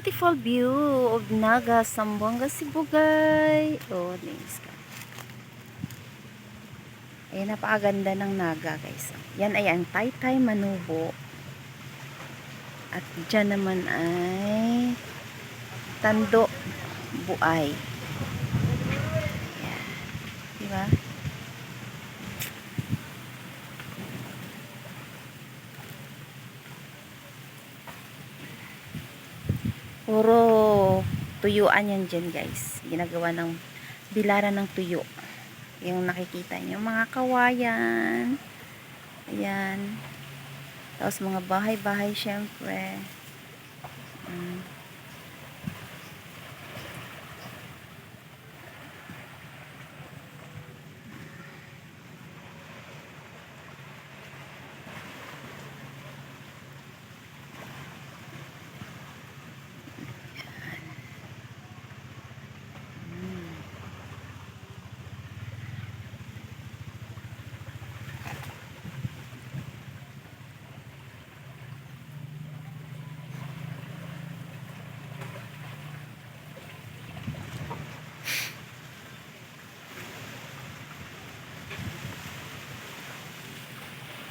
beautiful view of Naga, Zamboanga, Sibugay. Oh, nice ka. Ayan, napakaganda ng Naga, guys. Yan ay ang Taytay Manubo. At dyan naman ay Tando Buay. Ayan. Diba? Puro tuyuan yan dyan, guys. Ginagawa ng bilaran ng tuyo. Yung nakikita nyo, mga kawayan. Ayan. Tapos mga bahay-bahay, syempre.